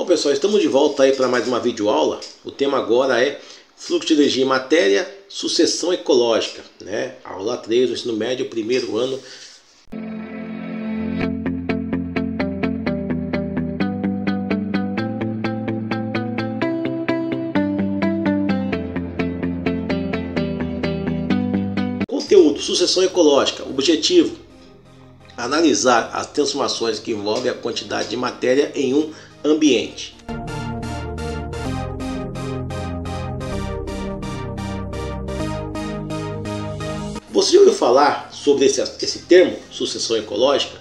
pessoal, estamos de volta aí para mais uma videoaula. O tema agora é fluxo de energia e matéria, sucessão ecológica, né? Aula 3 do ensino médio, primeiro ano. Conteúdo: sucessão ecológica. Objetivo: analisar as transformações que envolvem a quantidade de matéria em um ambiente. Você já ouviu falar sobre esse termo, sucessão ecológica?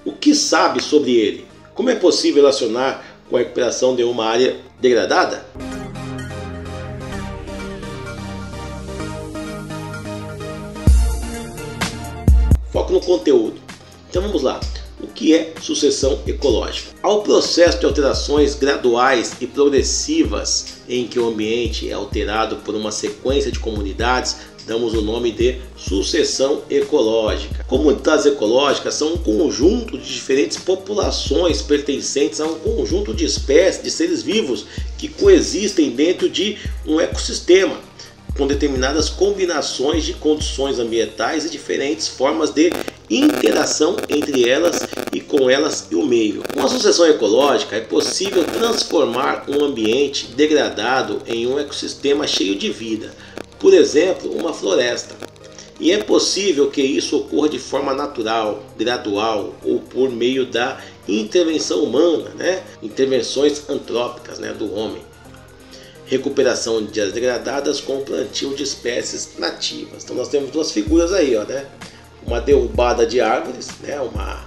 O que sabe sobre ele? Como é possível relacionar com a recuperação de uma área degradada? Foco no conteúdo. Então vamos lá. O que é sucessão ecológica? Ao processo de alterações graduais e progressivas em que o ambiente é alterado por uma sequência de comunidades, damos o nome de sucessão ecológica. Comunidades ecológicas são um conjunto de diferentes populações pertencentes a um conjunto de espécies de seres vivos que coexistem dentro de um ecossistema, com determinadas combinações de condições ambientais e diferentes formas de interação entre elas e com elas e o meio. Com a sucessão ecológica é possível transformar um ambiente degradado em um ecossistema cheio de vida, por exemplo, uma floresta. E é possível que isso ocorra de forma natural, gradual ou por meio da intervenção humana, intervenções antrópicas, do homem. Recuperação de áreas degradadas com plantio de espécies nativas. Então nós temos duas figuras aí, uma derrubada de árvores, uma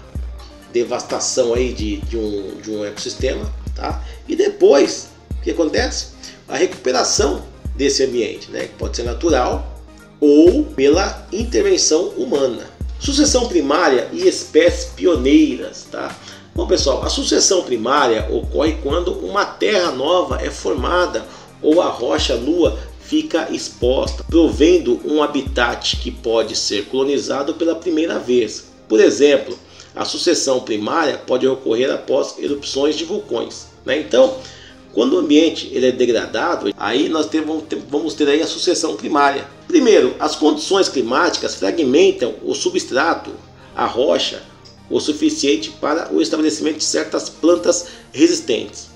devastação aí de um ecossistema, tá? E depois, o que acontece? A recuperação desse ambiente, que pode ser natural ou pela intervenção humana. Sucessão primária e espécies pioneiras, tá? Bom, pessoal, a sucessão primária ocorre quando uma terra nova é formada ou a rocha nua fica exposta, provendo um habitat que pode ser colonizado pela primeira vez. Por exemplo, a sucessão primária pode ocorrer após erupções de vulcões, Então, quando o ambiente ele é degradado, aí nós vamos ter aí a sucessão primária. Primeiro, as condições climáticas fragmentam o substrato, a rocha, o suficiente para o estabelecimento de certas plantas resistentes,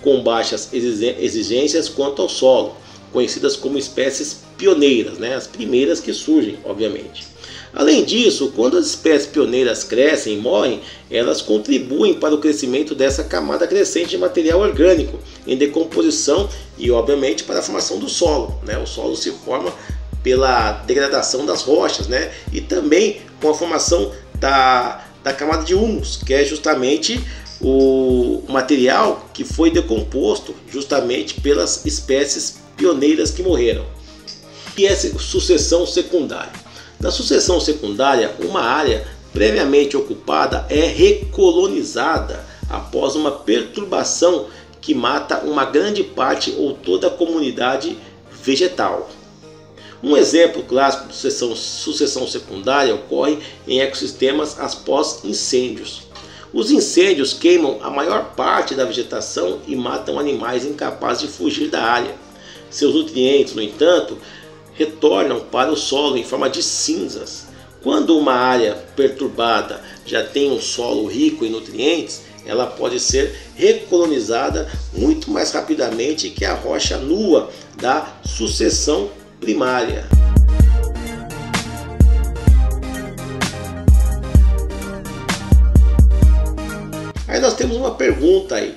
com baixas exigências quanto ao solo, conhecidas como espécies pioneiras, as primeiras que surgem, obviamente. Além disso, quando as espécies pioneiras crescem e morrem, elas contribuem para o crescimento dessa camada crescente de material orgânico em decomposição e, obviamente, para a formação do solo. O solo se forma pela degradação das rochas, e também com a formação da camada de humus, que é justamente o material que foi decomposto justamente pelas espécies pioneiras que morreram. E essa sucessão secundária. Na sucessão secundária, uma área previamente ocupada é recolonizada após uma perturbação que mata uma grande parte ou toda a comunidade vegetal. Um exemplo clássico de sucessão secundária ocorre em ecossistemas após incêndios. Os incêndios queimam a maior parte da vegetação e matam animais incapazes de fugir da área. Seus nutrientes, no entanto, retornam para o solo em forma de cinzas. Quando uma área perturbada já tem um solo rico em nutrientes, ela pode ser recolonizada muito mais rapidamente que a rocha nua da sucessão primária. Aí nós temos uma pergunta aí,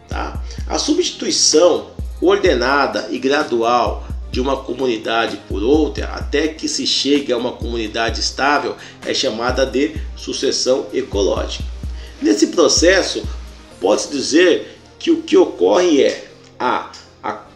tá? A substituição ordenada e gradual de uma comunidade por outra até que se chegue a uma comunidade estável é chamada de sucessão ecológica. Nesse processo, pode-se dizer que o que ocorre é a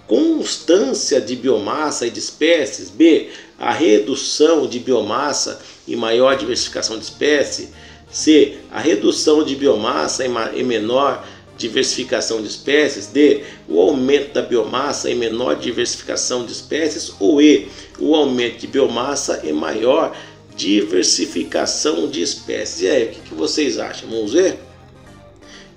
constância de biomassa e de espécies, b, a redução de biomassa e maior diversificação de espécies, c, a redução de biomassa e menor diversificação de espécies, d, o aumento da biomassa e menor diversificação de espécies, ou e, o aumento de biomassa e maior diversificação de espécies. E aí, o que vocês acham? Vamos ver?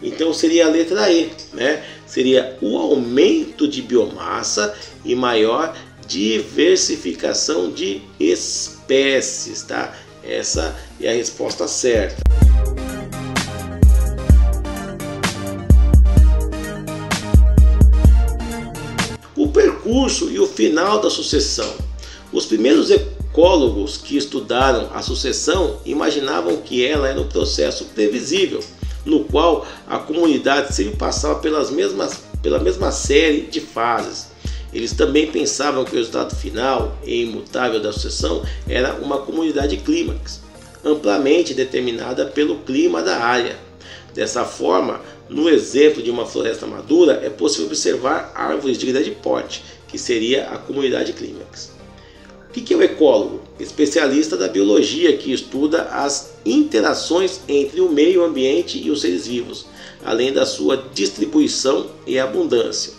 Então seria a letra E, né? Seria o aumento de biomassa e maior diversificação de espécies, tá? Essa é a resposta certa. O percurso e o final da sucessão. Os primeiros ecólogos que estudaram a sucessão imaginavam que ela era um processo previsível, no qual a comunidade sempre passava pela mesma série de fases. Eles também pensavam que o resultado final e imutável da sucessão era uma comunidade clímax, amplamente determinada pelo clima da área. Dessa forma, no exemplo de uma floresta madura, é possível observar árvores de grande porte, que seria a comunidade clímax. O que é o ecólogo? Especialista da biologia que estuda as interações entre o meio ambiente e os seres vivos, além da sua distribuição e abundância.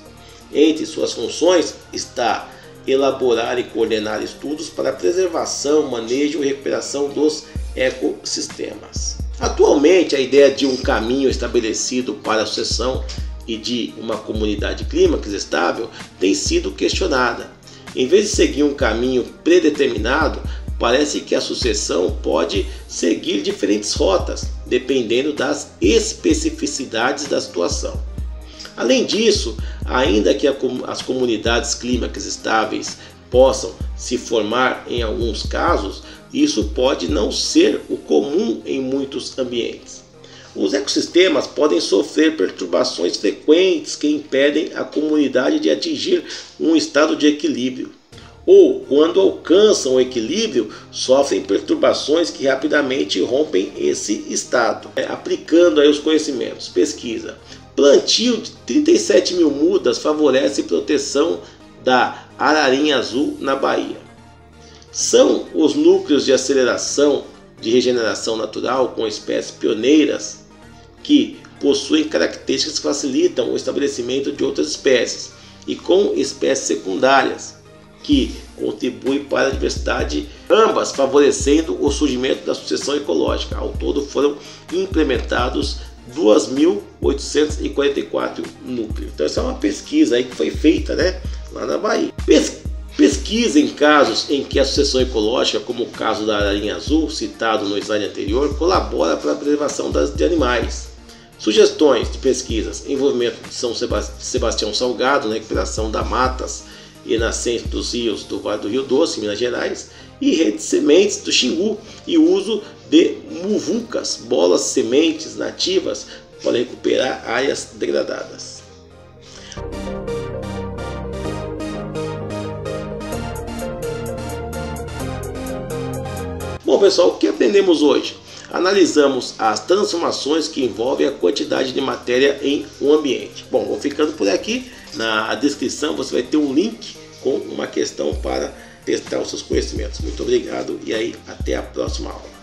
Entre suas funções está elaborar e coordenar estudos para a preservação, manejo e recuperação dos ecossistemas. Atualmente, a ideia de um caminho estabelecido para a sucessão e de uma comunidade clímax estável tem sido questionada. Em vez de seguir um caminho predeterminado, parece que a sucessão pode seguir diferentes rotas, dependendo das especificidades da situação. Além disso, ainda que as comunidades clímax estáveis possam se formar em alguns casos, isso pode não ser o comum em muitos ambientes. Os ecossistemas podem sofrer perturbações frequentes que impedem a comunidade de atingir um estado de equilíbrio. Ou, quando alcançam o equilíbrio, sofrem perturbações que rapidamente rompem esse estado. Aplicando aí os conhecimentos. Pesquisa. Plantio de 37 mil mudas favorece proteção da ararinha azul na Bahia. São os núcleos de aceleração de regeneração natural com espécies pioneiras que possuem características que facilitam o estabelecimento de outras espécies e com espécies secundárias que contribuem para a diversidade, ambas favorecendo o surgimento da sucessão ecológica. Ao todo foram implementados 2.844 núcleos. Então essa é uma pesquisa aí que foi feita, né, lá na Bahia. Pesquisa em casos em que a sucessão ecológica, como o caso da ararinha azul, citado no slide anterior, colabora para a preservação de animais. Sugestões de pesquisas: envolvimento de São Sebastião Salgado na recuperação das matas e nascentes dos rios do Vale do Rio Doce, Minas Gerais, e rede de sementes do Xingu e uso de muvucas, bolas sementes nativas para recuperar áreas degradadas. Bom pessoal, o que aprendemos hoje? Analisamos as transformações que envolvem a quantidade de matéria em um ambiente. Bom, vou ficando por aqui. Na descrição você vai ter um link com uma questão para testar os seus conhecimentos. Muito obrigado e aí até a próxima aula.